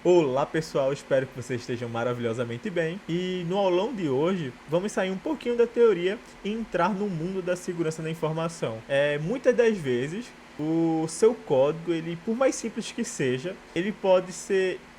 Olá pessoal, espero que vocês estejam maravilhosamente bem. E no aulão de hoje, vamos sair um pouquinho da teoria e entrar no mundo da segurança da informação. Muitas das vezes, o seu código, ele, por mais simples que seja, ele pode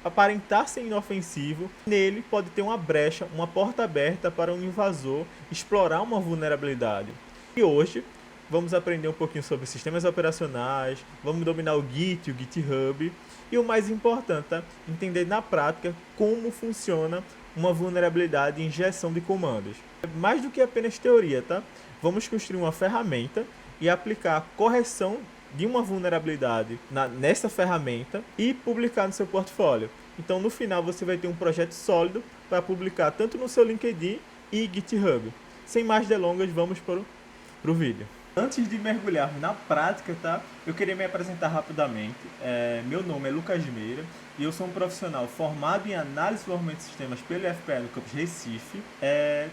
aparentar ser inofensivo. Nele pode ter uma brecha, uma porta aberta para um invasor explorar uma vulnerabilidade. E hoje vamos aprender um pouquinho sobre sistemas operacionais, vamos dominar o Git, o GitHub e o mais importante, tá? Entender na prática como funciona uma vulnerabilidade e injeção de comandos. Mais do que apenas teoria, tá? Vamos construir uma ferramenta e aplicar a correção de uma vulnerabilidade nessa ferramenta e publicar no seu portfólio. Então, no final, você vai ter um projeto sólido para publicar tanto no seu LinkedIn e GitHub. Sem mais delongas, vamos para o vídeo. Antes de mergulharmos na prática, tá? Eu queria me apresentar rapidamente. Meu nome é Lucas Meira e eu sou um profissional formado em análise e desenvolvimento de sistemas pelo IFPE no campus Recife.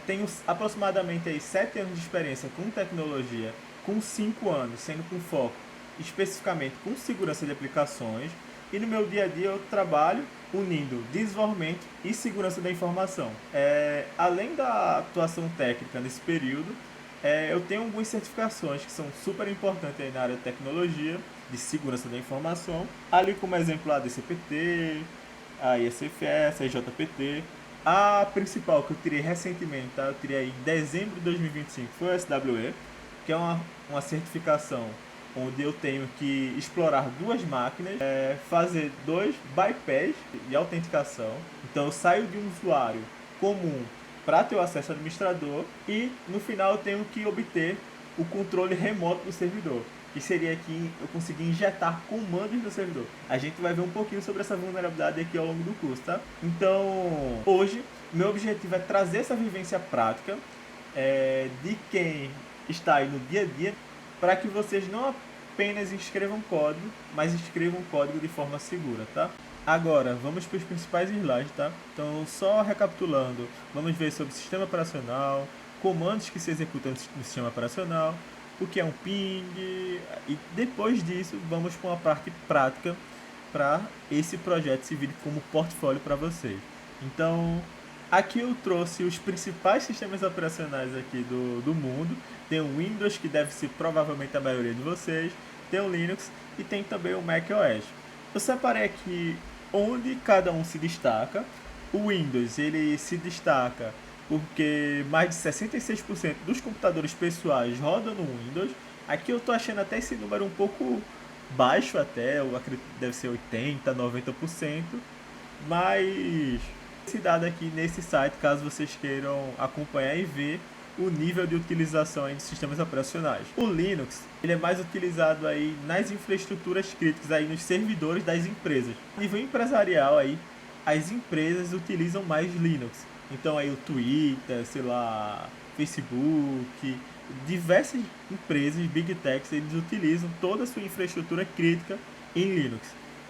Tenho aproximadamente aí 7 anos de experiência com tecnologia, com 5 anos, sendo com foco especificamente com segurança de aplicações. E no meu dia a dia eu trabalho unindo desenvolvimento e segurança da informação. Além da atuação técnica nesse período, eu tenho algumas certificações que são super importantes aí na área de tecnologia, de segurança da informação, ali como exemplo a DCPT, a ISFS, a IJPT. A principal que eu tirei recentemente, tá? Eu tirei em dezembro de 2025, foi a SWE, que é uma certificação onde eu tenho que explorar duas máquinas, fazer 2 bypass de autenticação. Então eu saio de um usuário comum para ter o acesso ao administrador e no final eu tenho que obter o controle remoto do servidor, que seria que eu conseguir injetar comandos no servidor. A gente vai ver um pouquinho sobre essa vulnerabilidade aqui ao longo do curso, tá? Então, hoje, meu objetivo é trazer essa vivência prática de quem está aí no dia a dia, para que vocês não apenas escrevam código, mas escrevam código de forma segura, tá? Agora, vamos para os principais slides, tá? Então, só recapitulando, vamos ver sobre sistema operacional, comandos que se executam no sistema operacional, o que é um ping, e depois disso, vamos para uma parte prática para esse projeto servir como portfólio para vocês. Então, aqui eu trouxe os principais sistemas operacionais aqui do mundo. Tem o Windows, que deve ser provavelmente a maioria de vocês, tem o Linux e tem também o macOS. Eu separei aqui onde cada um se destaca. O Windows, ele se destaca porque mais de 66% dos computadores pessoais rodam no Windows. Aqui eu tô achando até esse número um pouco baixo até, eu acredito que deve ser 80, 90%, mas esse dado aqui nesse site, caso vocês queiram acompanhar e ver o nível de utilização aí de sistemas operacionais. O Linux, ele é mais utilizado aí nas infraestruturas críticas, aí nos servidores das empresas. A nível empresarial aí, as empresas utilizam mais Linux. Então aí o Twitter, sei lá, Facebook, diversas empresas, Big Techs, eles utilizam toda a sua infraestrutura crítica em Linux.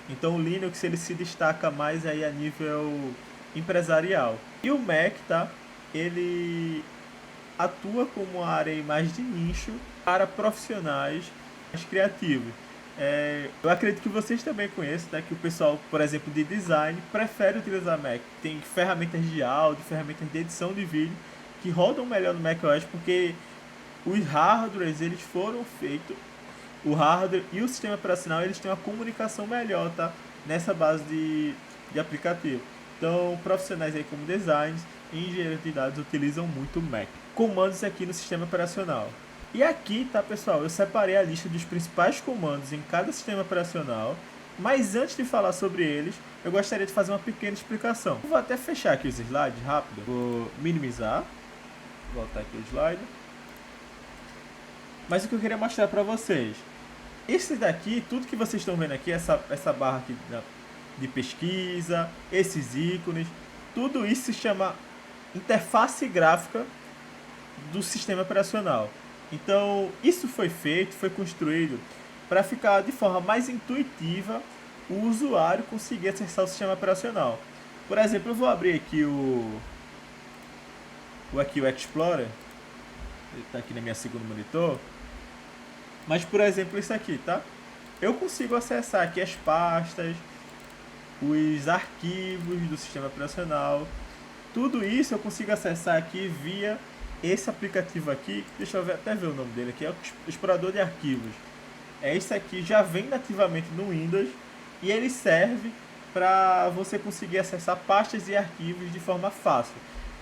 Então o Linux ele se destaca mais aí a nível empresarial. E o Mac, tá? Ele atua como uma área mais de nicho para profissionais mais criativos. Eu acredito que vocês também conhecem, né, que o pessoal, por exemplo, de design, prefere utilizar Mac. Tem ferramentas de áudio, ferramentas de edição de vídeo que rodam melhor no macOS porque os hardwares eles foram feitos, o hardware e o sistema operacional eles têm uma comunicação melhor, tá? Nessa base de aplicativo. Então, profissionais aí como designers e engenheiros de dados utilizam muito o Mac. Comandos aqui no sistema operacional. E aqui, tá pessoal, eu separei a lista dos principais comandos em cada sistema operacional, mas antes de falar sobre eles, eu gostaria de fazer uma pequena explicação. Eu vou até fechar aqui os slides rápido, vou minimizar, voltar aqui o slide. Mas o que eu queria mostrar para vocês, esse daqui, tudo que vocês estão vendo aqui, essa barra aqui de pesquisa, esses ícones, tudo isso se chama interface gráfica do sistema operacional. Então, isso foi feito, foi construído para ficar de forma mais intuitiva o usuário conseguir acessar o sistema operacional. Por exemplo, eu vou abrir aqui aqui o Explorer, ele está aqui na minha segunda monitor, mas por exemplo isso aqui, tá? Eu consigo acessar aqui as pastas, os arquivos do sistema operacional. Tudo isso eu consigo acessar aqui via esse aplicativo aqui. Deixa eu até ver o nome dele aqui, é o explorador de arquivos. Esse aqui já vem nativamente no Windows e ele serve para você conseguir acessar pastas e arquivos de forma fácil.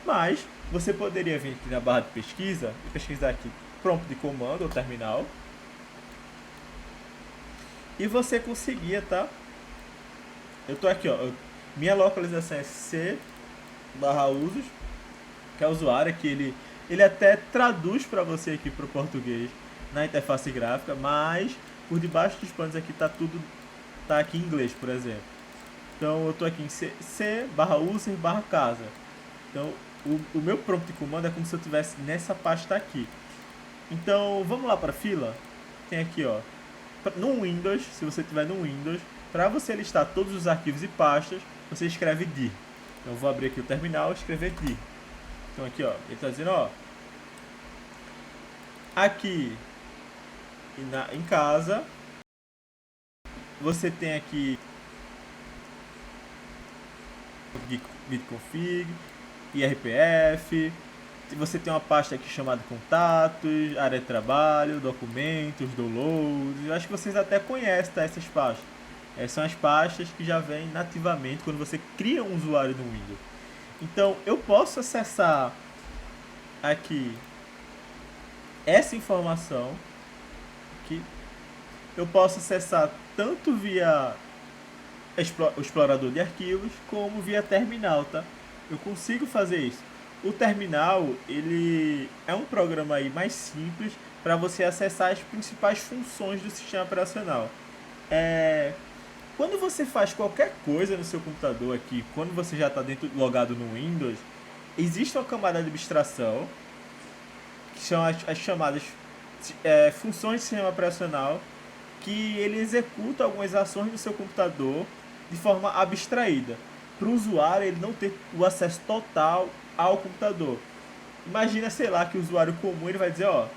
Mas você poderia vir aqui na barra de pesquisa e pesquisar aqui prompt de comando ou terminal. E você conseguia, tá? Eu tô aqui, ó. Minha localização é C/usos, que é o usuário que ele até traduz para você aqui para o português na interface gráfica, mas por debaixo dos panos aqui tá aqui em inglês, por exemplo. Então eu tô aqui em C/user/casa. Então o meu prompt de comando é como se eu estivesse nessa pasta aqui. Então vamos lá para a fila. Tem aqui, ó, no Windows, se você tiver no Windows, para você listar todos os arquivos e pastas, você escreve dir. Então eu vou abrir aqui o terminal e escrever dir. Então aqui, ó, ele está dizendo, ó, aqui em casa você tem aqui bitconfig, irpf, você tem uma pasta aqui chamada contatos, área de trabalho, documentos, downloads. Eu acho que vocês até conhecem, tá, essas pastas. Essas são as pastas que já vêm nativamente quando você cria um usuário no Windows. Então eu posso acessar aqui essa informação aqui. Eu posso acessar tanto via o explorador de arquivos como via terminal, tá? Eu consigo fazer isso. O terminal, ele é um programa aí mais simples para você acessar as principais funções do sistema operacional. Quando você faz qualquer coisa no seu computador aqui, quando você já está logado no Windows, existe uma camada de abstração, que são as chamadas funções de sistema operacional, que ele executa algumas ações no seu computador de forma abstraída, para o usuário ele não ter o acesso total ao computador. Imagina, sei lá, que o usuário comum ele vai dizer, ó,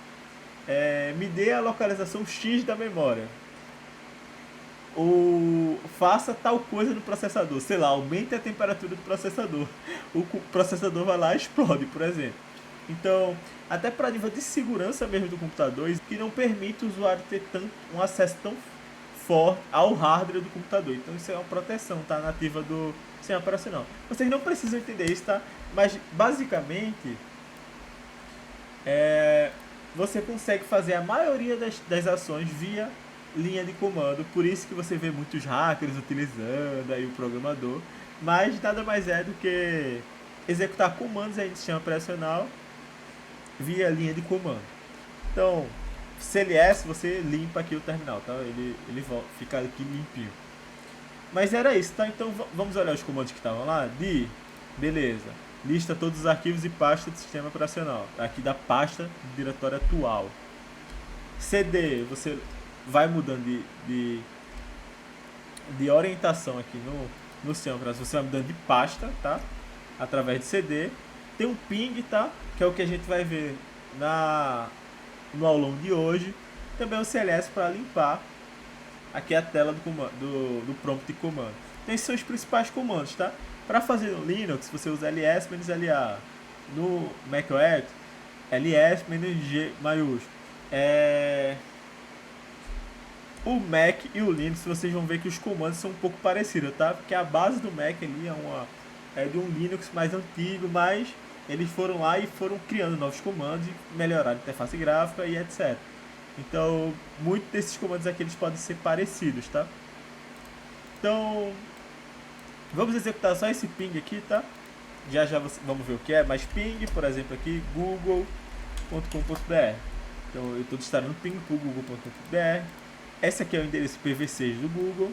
me dê a localização X da memória, ou faça tal coisa no processador, sei lá, aumente a temperatura do processador. O processador vai lá e explode, por exemplo. Então, até para nível de segurança mesmo do computador, que não permite o usuário ter um acesso tão forte ao hardware do computador. Então isso é uma proteção, tá, nativa do sistema operacional. Vocês não precisam entender isso, tá? Mas basicamente você consegue fazer a maioria das ações via linha de comando. Por isso que você vê muitos hackers utilizando aí o programador. Mas nada mais é do que executar comandos aí no sistema operacional via linha de comando. Então, CLS, você limpa aqui o terminal, tá? Ele fica aqui limpinho. Mas era isso, tá? Então vamos olhar os comandos que estavam lá. Beleza. Lista todos os arquivos e pastas do sistema operacional. Aqui da pasta do diretório atual. CD, você vai mudando de orientação aqui no sistema operacional. Você vai mudando de pasta, tá? Através de CD. Tem um ping, tá? Que é o que a gente vai ver no aulão de hoje. Também o CLS para limpar aqui a tela do prompt de comando. Então esses são os principais comandos, tá? Para fazer no Linux, você usa ls-la. No macOS, ls-g maiúsculo. O Mac e o Linux, vocês vão ver que os comandos são um pouco parecidos, tá? Porque a base do Mac ali é de um Linux mais antigo, mas eles foram lá e foram criando novos comandos e melhoraram a interface gráfica e etc. Então, muitos desses comandos aqui eles podem ser parecidos, tá? Então, vamos executar só esse ping aqui, tá? Já vamos ver o que é, mas ping, por exemplo, aqui, google.com.br. Então, eu estou instalando ping para google.com.br. Esse aqui é o endereço IPv6 do Google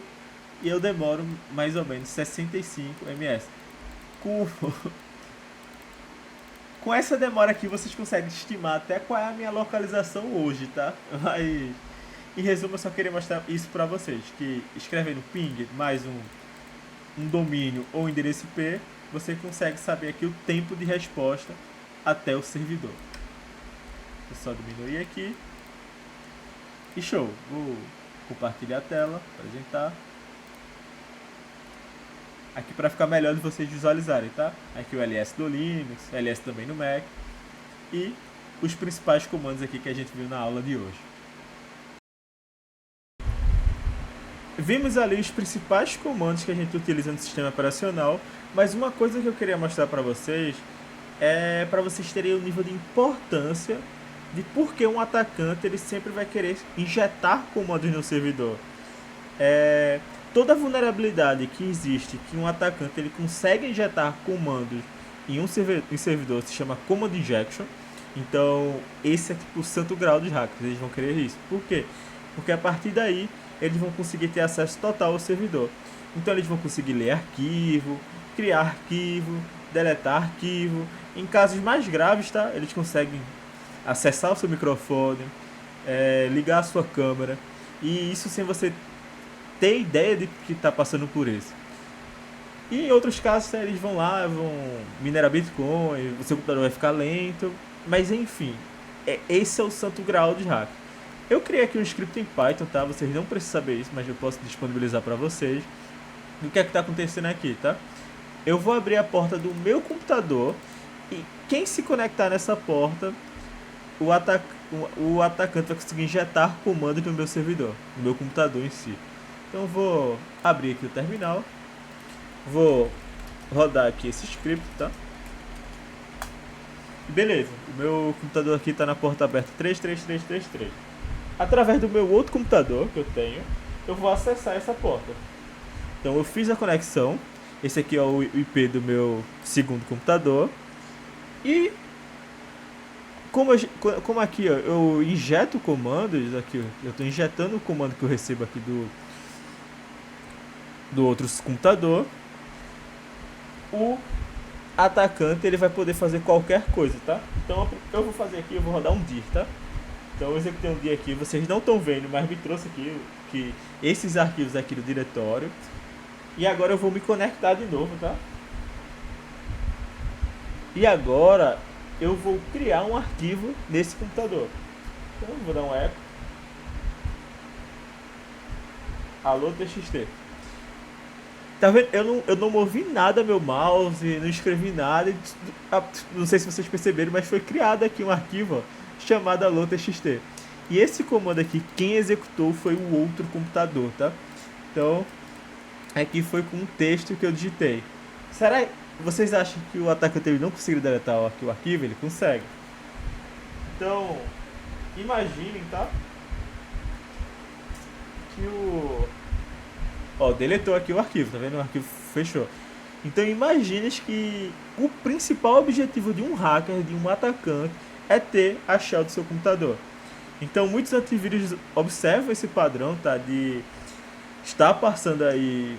e eu demoro mais ou menos 65 ms. Com essa demora aqui vocês conseguem estimar até qual é a minha localização hoje, tá? Mas, em resumo, eu só queria mostrar isso para vocês, que escrevendo ping mais um domínio ou endereço IP, você consegue saber aqui o tempo de resposta até o servidor. Vou só diminuir aqui. E show! Vou compartilhar a tela, apresentar. aqui para ficar melhor de vocês visualizarem, tá? Aqui o ls do Linux, ls também no Mac e os principais comandos aqui que a gente viu na aula de hoje. Vimos ali os principais comandos que a gente utiliza no sistema operacional, mas uma coisa que eu queria mostrar para vocês é para vocês terem o nível de importância de por que um atacante ele sempre vai querer injetar comandos no servidor. Toda vulnerabilidade que existe, que um atacante ele consegue injetar comandos em um servidor, se chama Command Injection. Então, esse é tipo o santo grau dos hackers, eles vão querer isso. Por quê? Porque a partir daí, eles vão conseguir ter acesso total ao servidor. Então, eles vão conseguir ler arquivo, criar arquivo, deletar arquivo. Em casos mais graves, tá? Eles conseguem acessar o seu microfone, ligar a sua câmera. E isso sem você ter ideia de que está passando por isso. E em outros casos, eles vão lá, vão minerar Bitcoin, o seu computador vai ficar lento. Mas enfim, esse é o santo grau de hack. Eu criei aqui um script em Python, tá? Vocês não precisam saber isso, mas eu posso disponibilizar para vocês. O que é que está acontecendo aqui, tá? Eu vou abrir a porta do meu computador e quem se conectar nessa porta, o atacante vai conseguir injetar comando no meu servidor, no meu computador em si. Então eu vou abrir aqui o terminal, vou rodar aqui esse script, tá? Beleza, o meu computador aqui está na porta aberta 33333. Através do meu outro computador que eu tenho, eu vou acessar essa porta. Então eu fiz a conexão, esse aqui é o IP do meu segundo computador. E como aqui ó, eu injeto comandos, aqui eu estou injetando o comando que eu recebo aqui do outro computador, o atacante ele vai poder fazer qualquer coisa, tá? Então eu vou fazer aqui, eu vou rodar um dir, tá? Então eu executei um dir aqui, vocês não estão vendo, mas me trouxe aqui que esses arquivos aqui do diretório. E agora eu vou me conectar de novo, tá? E agora eu vou criar um arquivo nesse computador. Então eu vou dar um echo. Alô TXT. Tá vendo? Eu não movi nada meu mouse, não escrevi nada. Não sei se vocês perceberam, mas foi criado aqui um arquivo ó, chamado alô.txt. E esse comando aqui, quem executou foi o outro computador, tá? Então, aqui foi com um texto que eu digitei. Será que vocês acham que o atacante não conseguiu deletar o arquivo? Ele consegue. Então, imaginem, tá? Que o... Ó, deletou aqui o arquivo, tá vendo? O arquivo fechou. Então imagine que o principal objetivo de um hacker, de um atacante, é ter a shell do seu computador. Então muitos antivírus observam esse padrão, tá? De estar passando aí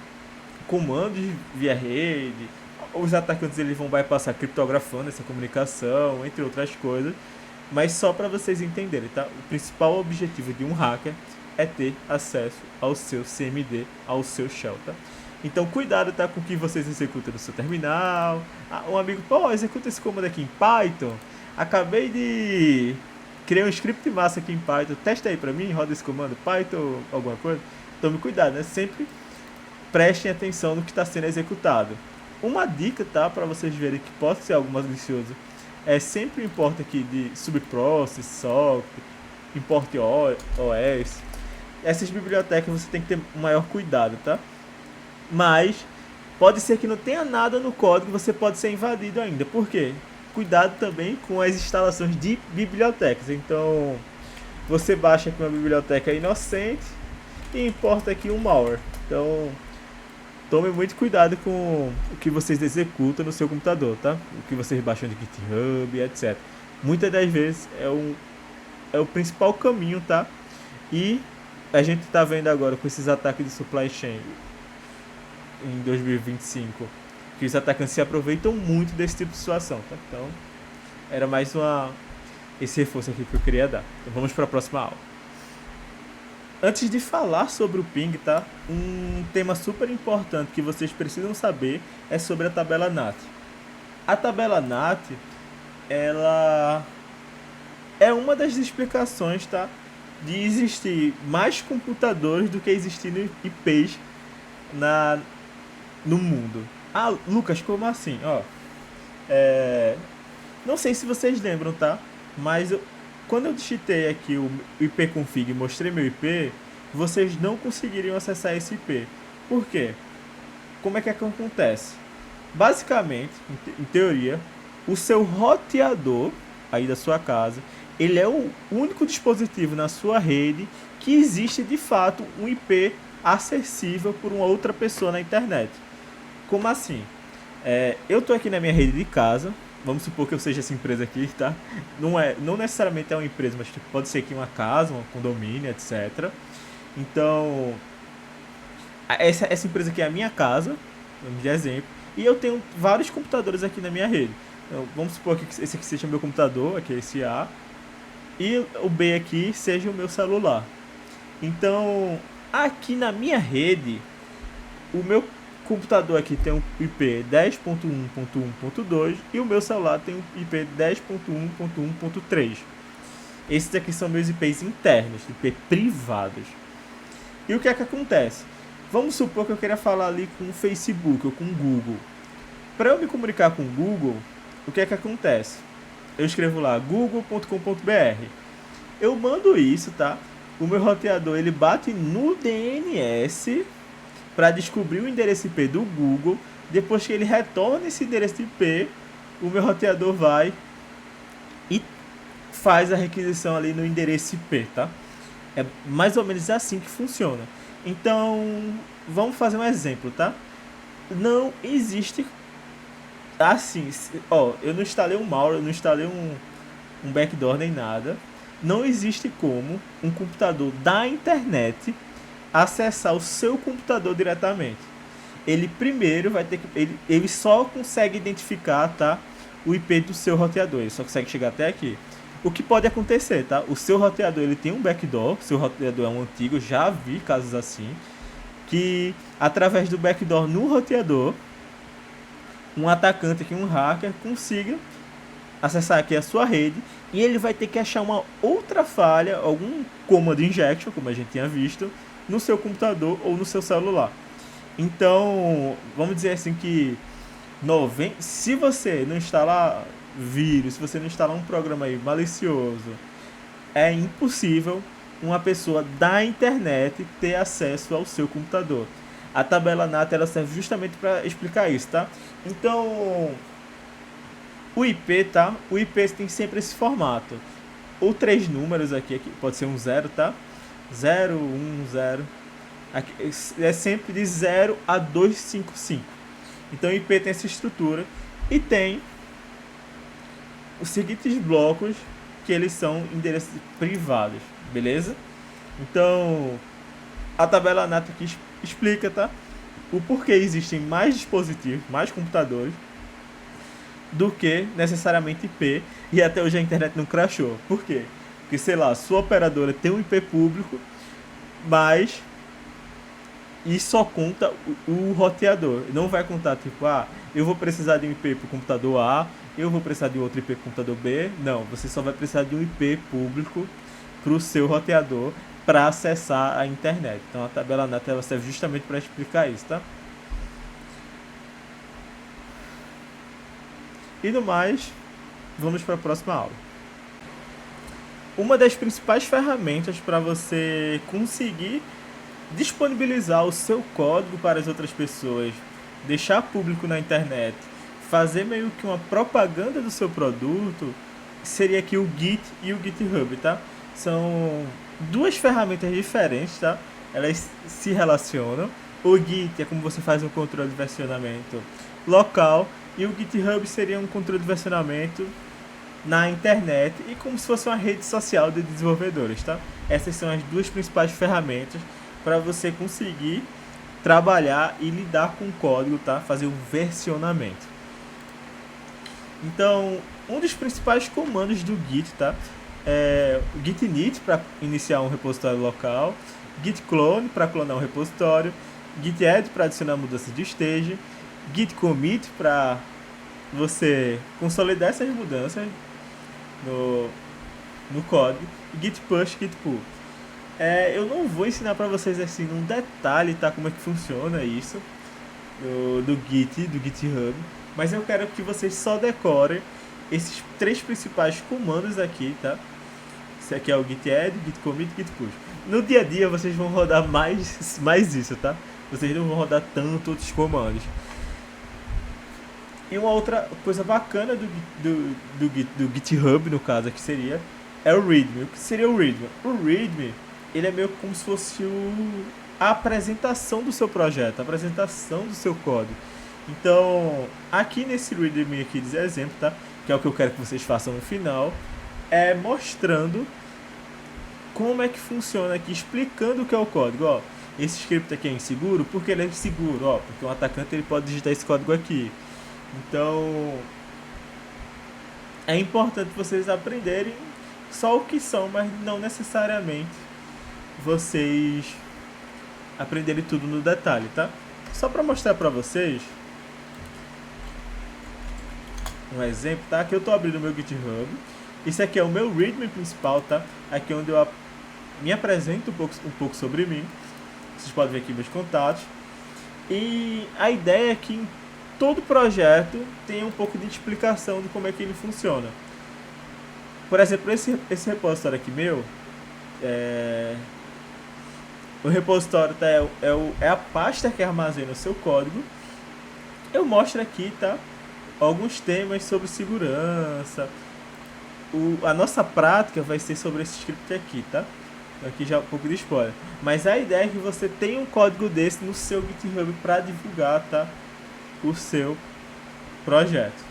comandos via rede. Os atacantes eles vão bypassar criptografando essa comunicação, entre outras coisas. Mas só para vocês entenderem, tá? O principal objetivo de um hacker é ter acesso ao seu CMD, ao seu shell, tá? Então cuidado, tá, com o que vocês executam no seu terminal. Um amigo, pô, executa esse comando aqui em Python. Acabei de criar um script massa aqui em Python. Testa aí pra mim, roda esse comando, Python, alguma coisa. Tome cuidado, né? Sempre prestem atenção no que está sendo executado. Uma dica, tá, para vocês verem que pode ser algo malicioso, é sempre o import aqui de subprocess, socket, import OS. Essas bibliotecas você tem que ter um maior cuidado, tá? Mas pode ser que não tenha nada no código, você pode ser invadido ainda. Por quê? Cuidado também com as instalações de bibliotecas. Então, você baixa aqui uma biblioteca inocente e importa aqui um malware. Então, tome muito cuidado com o que vocês executam no seu computador, tá? O que vocês baixam de GitHub, etc. Muitas das vezes é o principal caminho, tá? E a gente está vendo agora com esses ataques de supply chain em 2025 que os atacantes se aproveitam muito desse tipo de situação, tá? Então, era mais esse reforço aqui que eu queria dar. Então, vamos para a próxima aula. Antes de falar sobre o ping, tá? Um tema super importante que vocês precisam saber é sobre a tabela NAT. A tabela NAT, ela é uma das explicações, tá? De existir mais computadores do que existindo IPs no mundo. Ah, Lucas, como assim? Ó, é, não sei se vocês lembram, tá? Mas quando eu digitei aqui o ipconfig e mostrei meu IP, vocês não conseguiriam acessar esse IP. Por quê? Como é que acontece? Basicamente, em teoria, o seu roteador aí da sua casa, ele é o único dispositivo na sua rede que existe de fato um IP acessível por uma outra pessoa na internet. Como assim? Eu tô aqui na minha rede de casa. Vamos supor que eu seja essa empresa aqui, tá? Não necessariamente é uma empresa, mas tipo, pode ser aqui uma casa, um condomínio, etc. Então, essa empresa aqui é a minha casa, vamos de exemplo, e eu tenho vários computadores aqui na minha rede. Então, vamos supor que esse aqui seja meu computador, aqui é esse A, e o B aqui seja o meu celular. Então, aqui na minha rede, o meu computador aqui tem um IP 10.1.1.2 e o meu celular tem um IP 10.1.1.3. Esses aqui são meus IPs internos, IP privados. E o que é que acontece? Vamos supor que eu queira falar ali com o Facebook ou com o Google. Para eu me comunicar com o Google, o que é que acontece? Eu escrevo lá google.com.br. Eu mando isso, tá? O meu roteador ele bate no DNS para descobrir o endereço IP do Google. Depois que ele retorna esse endereço IP, o meu roteador vai e faz a requisição ali no endereço IP, tá? É mais ou menos assim que funciona. Então, vamos fazer um exemplo, tá? Não existe assim, ó, eu não instalei um malware, eu não instalei um backdoor nem nada. Não existe como um computador da internet acessar o seu computador diretamente. Ele primeiro vai ter que. Ele só consegue identificar, tá? O IP do seu roteador. Ele só consegue chegar até aqui. O que pode acontecer, tá? O seu roteador ele tem um backdoor. Seu roteador é um antigo. Já vi casos assim. Que através do backdoor no roteador, um atacante aqui, um hacker, consiga acessar aqui a sua rede. E ele vai ter que achar uma outra falha, algum command injection, como a gente tinha visto, no seu computador ou no seu celular. Então, vamos dizer assim que se você não instalar vírus, se você não instalar um programa aí malicioso, é impossível uma pessoa da internet ter acesso ao seu computador. A tabela NAT ela serve justamente para explicar isso, tá? Então, o IP, tá? O IP tem sempre esse formato. Ou três números aqui pode ser um zero, tá? 0, 1, 0. Aqui, é sempre de 0 a 255. Então o IP tem essa estrutura e tem os seguintes blocos que eles são endereços privados, beleza? Então a tabela NAT aqui explica, tá? O porquê existem mais dispositivos, mais computadores do que necessariamente IP, e até hoje a internet não crashou. Por quê? Porque, sei lá, sua operadora tem um IP público, mas e só conta o roteador. Não vai contar tipo, eu vou precisar de um IP para o computador A, eu vou precisar de outro IP para o computador B. Não, você só vai precisar de um IP público para o seu roteador para acessar a internet. Então a tabela NAT ela serve justamente para explicar isso, tá? E no mais, vamos para a próxima aula. Uma das principais ferramentas para você conseguir disponibilizar o seu código para as outras pessoas, deixar público na internet, fazer meio que uma propaganda do seu produto, seria aqui o Git e o GitHub, tá? São duas ferramentas diferentes, tá? Elas se relacionam. O Git é como você faz um controle de versionamento local e o GitHub seria um controle de versionamento na internet e como se fosse uma rede social de desenvolvedores, tá? Essas são as duas principais ferramentas para você conseguir trabalhar e lidar com o código, tá? Fazer um versionamento. Então, um dos principais comandos do Git, tá? É o git init para iniciar um repositório local, git clone para clonar um repositório, git add para adicionar mudanças de stage, git commit para você consolidar essas mudanças no código, e git push, git pull. Eu não vou ensinar para vocês assim num detalhe, tá, como é que funciona isso, do Git, do GitHub, mas eu quero que vocês só decorem esses três principais comandos aqui, tá? Esse aqui é o git add, git commit, git push. No dia a dia vocês vão rodar mais isso, tá? Vocês não vão rodar tanto outros comandos. E uma outra coisa bacana do GitHub, no caso aqui seria, é o README. O que seria o README? O README, ele é meio como se fosse a apresentação do seu projeto, a apresentação do seu código. Então, aqui nesse README aqui de exemplo, tá? Que é o que eu quero que vocês façam no final, é mostrando como é que funciona aqui, explicando o que é o código. Ó, esse script aqui é inseguro, porque ele é inseguro, ó, porque um atacante ele pode digitar esse código aqui. Então, é importante vocês aprenderem só o que são, mas não necessariamente vocês aprenderem tudo no detalhe, tá? Só para mostrar para vocês um exemplo, tá? Aqui eu tô abrindo o meu GitHub. Esse aqui é o meu README principal, tá? Aqui é onde eu me apresento um pouco sobre mim. Vocês podem ver aqui meus contatos. E a ideia é que em todo projeto tem um pouco de explicação de como é que ele funciona. Por exemplo, esse repositório aqui meu, o repositório tá, é a pasta que armazena o seu código. Eu mostro aqui, tá, alguns temas sobre segurança. A nossa prática vai ser sobre esse script aqui, tá? Aqui já um pouco de spoiler. Mas a ideia é que você tenha um código desse no seu GitHub para divulgar, tá, o seu projeto.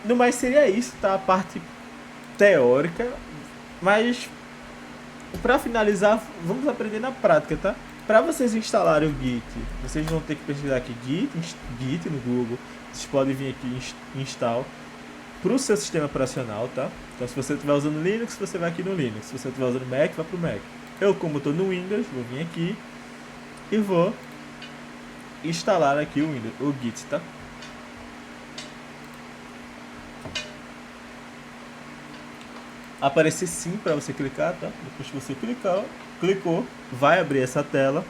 No mais seria isso, tá? A parte teórica. Mas para finalizar, vamos aprender na prática, tá? Para vocês instalarem o Git, vocês vão ter que pesquisar aqui Git no Google. Vocês podem vir aqui em install para o seu sistema operacional, tá? Então se você estiver usando Linux, você vai aqui no Linux. Se você estiver usando Mac, vai para o Mac. Eu, como estou no Windows, vou vir aqui e vou instalar aqui o Git, tá? Aparecer sim para você clicar, tá? Depois que você clicou, vai abrir essa tela.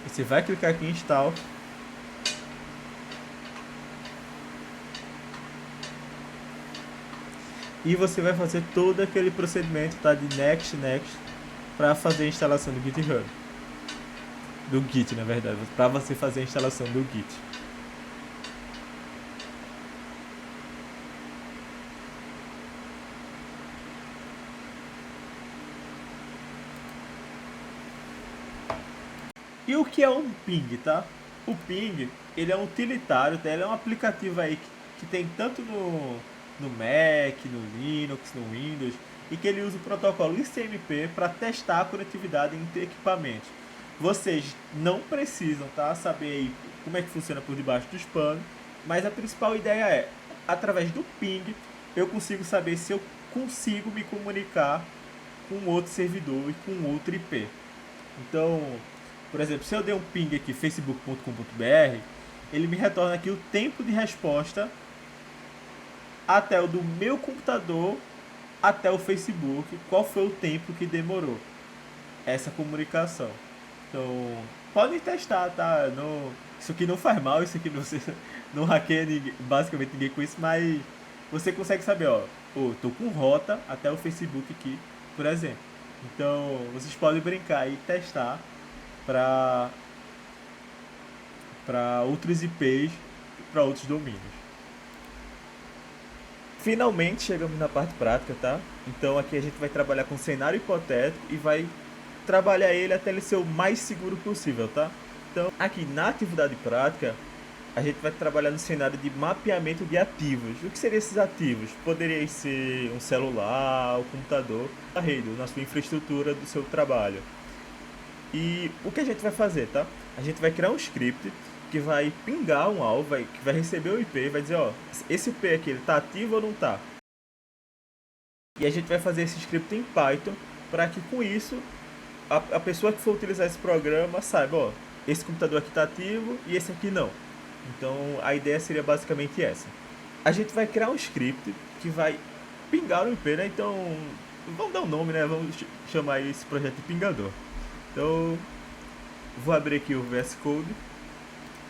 Você vai clicar aqui em install. E você vai fazer todo aquele procedimento, tá? De next, para fazer a instalação do GitHub. Do Git, na verdade, para você fazer a instalação do Git. E o que é um ping, tá? O ping, ele é um utilitário, tá? Ele é um aplicativo aí que tem tanto no Mac, no Linux, no Windows, e que ele usa o protocolo ICMP para testar a conectividade entre equipamentos. Vocês não precisam, tá, saber aí como é que funciona por debaixo dos panos, mas a principal ideia é, através do ping, eu consigo saber se eu consigo me comunicar com outro servidor e com outro IP. Então, por exemplo, se eu der um ping aqui, facebook.com.br, ele me retorna aqui o tempo de resposta até o do meu computador até o Facebook, qual foi o tempo que demorou essa comunicação. Então, podem testar, tá? Isso aqui não faz mal, isso aqui você não hackeia basicamente ninguém com isso, mas você consegue saber, ó, tô com rota até o Facebook aqui, por exemplo. Então, vocês podem brincar e testar para outros IPs, para outros domínios. Finalmente chegamos na parte prática, tá? Então aqui a gente vai trabalhar com um cenário hipotético e vai trabalhar ele até ele ser o mais seguro possível, tá? Então aqui na atividade prática a gente vai trabalhar no cenário de mapeamento de ativos. O que seriam esses ativos? Poderia ser um celular, um computador, a rede, na sua infraestrutura do seu trabalho. E o que a gente vai fazer, tá? A gente vai criar um script que vai pingar um alvo, que vai receber o IP e vai dizer, ó, esse IP aqui, ele tá ativo ou não tá? E a gente vai fazer esse script em Python para que com isso a pessoa que for utilizar esse programa saiba, ó, esse computador aqui tá ativo e esse aqui não. Então a ideia seria basicamente essa. A gente vai criar um script que vai pingar o IP, né? Então vamos dar um nome, né? Vamos chamar esse projeto de pingador. Então vou abrir aqui o VS Code.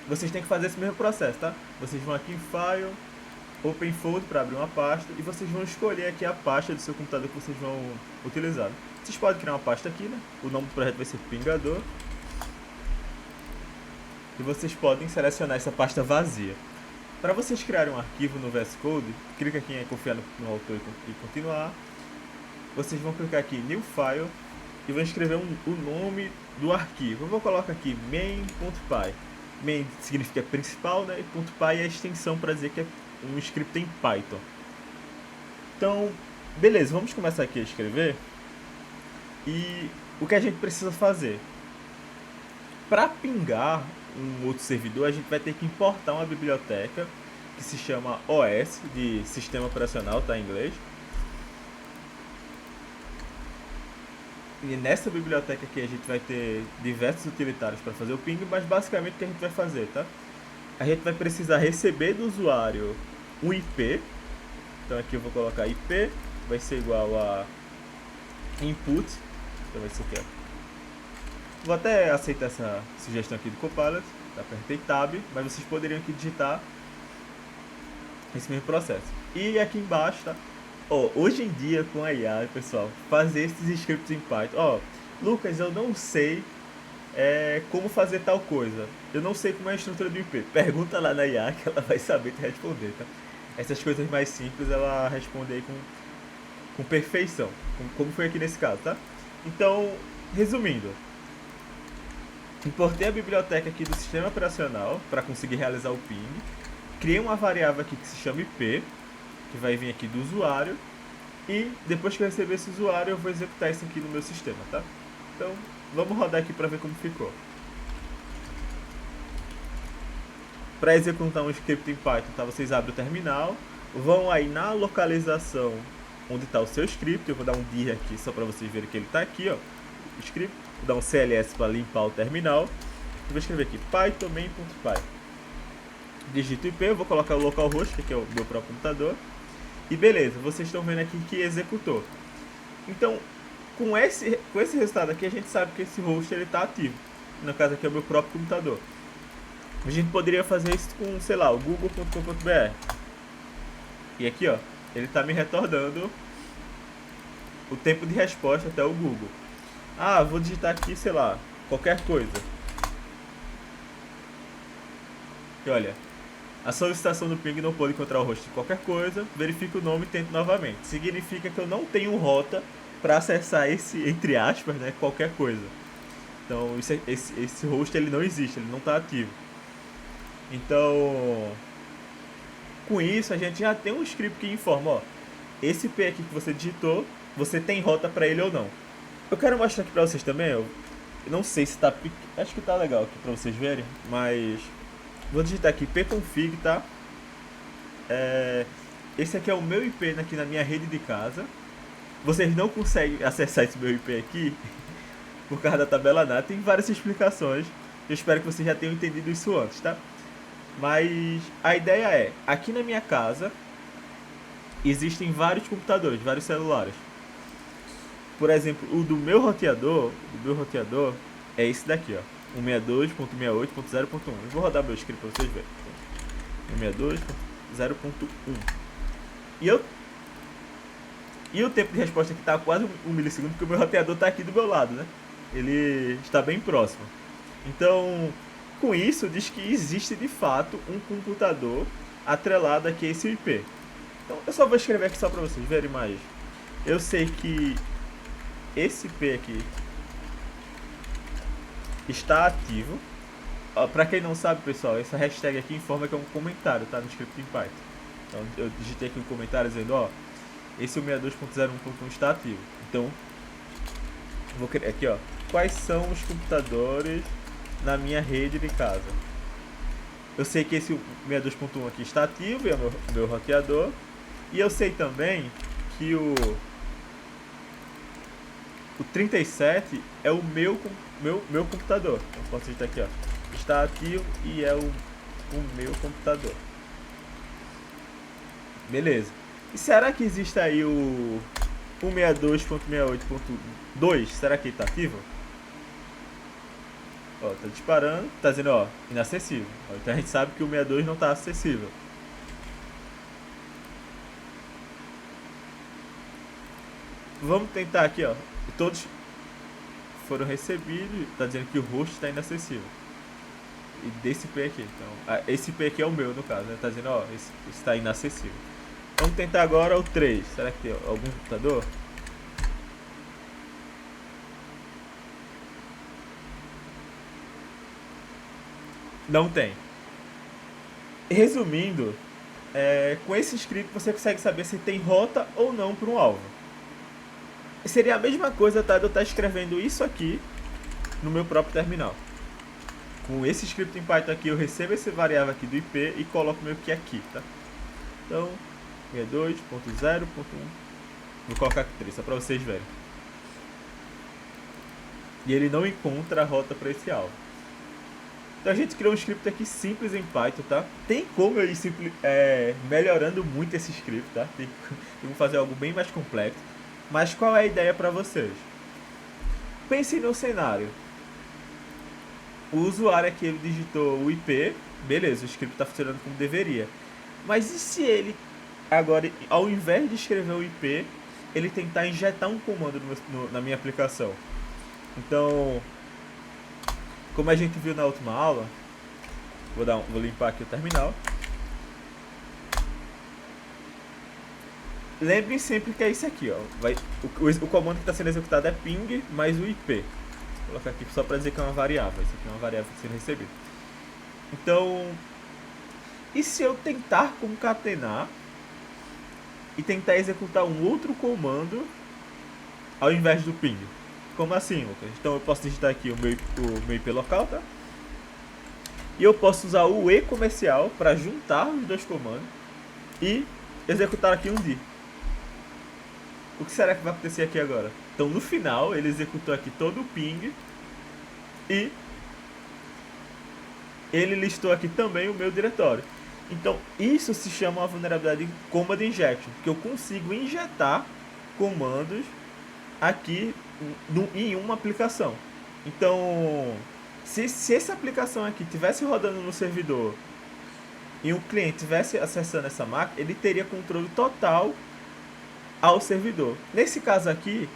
Vocês têm que fazer esse mesmo processo, tá? Vocês vão aqui em File, Open Folder para abrir uma pasta e vocês vão escolher aqui a pasta do seu computador que vocês vão utilizar. Vocês podem criar uma pasta aqui, né? O nome do projeto vai ser Pingador. E vocês podem selecionar essa pasta vazia. Para vocês criarem um arquivo no VS Code, clica aqui em confiar no autor e continuar. Vocês vão clicar aqui em New File e vão escrever o nome do arquivo. Eu vou colocar aqui main.py. Main significa principal, né? E .py é a extensão para dizer que é um script em Python. Então, beleza, vamos começar aqui a escrever. E o que a gente precisa fazer? Para pingar um outro servidor, a gente vai ter que importar uma biblioteca que se chama OS, de Sistema Operacional, tá em inglês. E nessa biblioteca aqui a gente vai ter diversos utilitários para fazer o ping, mas basicamente o que a gente vai fazer, tá? A gente vai precisar receber do usuário um IP. Então aqui eu vou colocar IP, vai ser igual a input. Então vai ser aqui, ó. Vou até aceitar essa sugestão aqui do Copilot. Apertei Tab, mas vocês poderiam aqui digitar esse mesmo processo. E aqui embaixo, tá? Hoje em dia com a IA, pessoal, fazer esses scripts em Python. Lucas, eu não sei como fazer tal coisa. Eu não sei como é a estrutura do IP. Pergunta lá na IA que ela vai saber te responder, tá? Essas coisas mais simples ela responde aí com perfeição, como foi aqui nesse caso, tá? Então, resumindo, importei a biblioteca aqui do sistema operacional para conseguir realizar o ping. Criei uma variável aqui que se chama IP, que vai vir aqui do usuário. E depois que eu receber esse usuário, eu vou executar isso aqui no meu sistema, tá? Então, vamos rodar aqui para ver como ficou. Para executar um script em Python, tá? Vocês abrem o terminal, vão aí na localização onde está o seu script. Eu vou dar um dir aqui só para vocês verem que ele está aqui, ó. O script. Vou dar um CLS para limpar o terminal. Eu vou escrever aqui python main.py. Digito IP, eu vou colocar o localhost, que aqui é o meu próprio computador. E beleza, vocês estão vendo aqui que executou. Então, com esse resultado aqui, a gente sabe que esse host está ativo. No caso aqui é o meu próprio computador. A gente poderia fazer isso com, sei lá, o google.com.br. E aqui, ó, ele está me retornando o tempo de resposta até o Google. Ah, vou digitar aqui, sei lá, qualquer coisa. E olha, a solicitação do ping não pode encontrar o host de qualquer coisa. Verifique o nome e tente novamente. Significa que eu não tenho rota para acessar esse, entre aspas, né, qualquer coisa. Então, esse host ele não existe, ele não está ativo. Então, com isso a gente já tem um script que informa, ó, esse IP aqui que você digitou, você tem rota para ele ou não. Eu quero mostrar aqui para vocês também, eu não sei se tá, acho que tá legal aqui para vocês verem, mas vou digitar aqui pconfig, tá? Esse aqui é o meu IP aqui na minha rede de casa. Vocês não conseguem acessar esse meu IP aqui por causa da tabela NAT, tem várias explicações. Eu espero que vocês já tenham entendido isso antes, tá? Mas a ideia é, aqui na minha casa existem vários computadores, vários celulares. Por exemplo, o do meu roteador é esse daqui, ó, 162.68.0.1. Eu vou rodar meu script para vocês verem. 162.0.1. E o tempo de resposta aqui está quase 1 milissegundo, porque o meu roteador está aqui do meu lado, né? Ele está bem próximo. Então, com isso, diz que existe de fato um computador atrelado aqui a esse IP. Então, eu só vou escrever aqui só para vocês verem mais. Eu sei que esse IP aqui está ativo. Para quem não sabe, pessoal, essa hashtag aqui informa que é um comentário, tá? No script em Python. Então, eu digitei aqui um comentário dizendo, ó, esse 162.0.1 está ativo. Então, vou criar aqui, ó, quais são os computadores na minha rede de casa. Eu sei que esse 62.1 aqui está ativo, é o meu roteador. E eu sei também que o 37 é o meu computador. Então, posso digitar aqui, ó, está ativo e é o meu computador. Beleza. E será que existe aí o 162.68.2? Será que ele está ativo? Ó, tá disparando, tá dizendo, ó, inacessível. Ó, então a gente sabe que o 62 não tá acessível. Vamos tentar aqui, ó. Todos foram recebidos, tá dizendo que o host está inacessível. E desse IP aqui, então, esse IP aqui é o meu no caso, né? Tá dizendo, ó, esse está inacessível. Vamos tentar agora o 3. Será que tem algum computador? Não tem. Resumindo, com esse script você consegue saber se tem rota ou não para um alvo. Seria a mesma coisa, tá, de eu estar escrevendo isso aqui no meu próprio terminal. Com esse script em Python aqui, eu recebo esse variável aqui do IP e coloco meio que aqui, tá? Então, 62.0.1. Vou colocar aqui 3, só para vocês verem. E ele não encontra a rota para esse alvo. Então a gente criou um script aqui simples em Python, tá? Tem como eu ir melhorando muito esse script, tá? Tem como fazer algo bem mais complexo. Mas qual é a ideia para vocês? Pense no cenário. O usuário aqui ele digitou o IP, beleza, o script está funcionando como deveria. Mas e se ele, agora, ao invés de escrever o IP, ele tentar injetar um comando na minha aplicação? Então, como a gente viu na última aula, vou limpar aqui o terminal. Lembrem sempre que é isso aqui, ó. O comando que está sendo executado é ping mais o IP. Vou colocar aqui só para dizer que é uma variável. Isso aqui é uma variável que está sendo recebida. Então, e se eu tentar concatenar e tentar executar um outro comando ao invés do ping? Como assim, Lucas? Então eu posso digitar aqui o meu IP local, tá? E eu posso usar o E comercial para juntar os dois comandos e executar aqui um D. O que será que vai acontecer aqui agora? Então no final ele executou aqui todo o ping e ele listou aqui também o meu diretório. Então isso se chama uma vulnerabilidade de command injection, que eu consigo injetar comandos aqui em uma aplicação. Então se essa aplicação aqui estivesse rodando no servidor e um cliente estivesse acessando essa máquina, ele teria controle total ao servidor. Nesse caso aqui,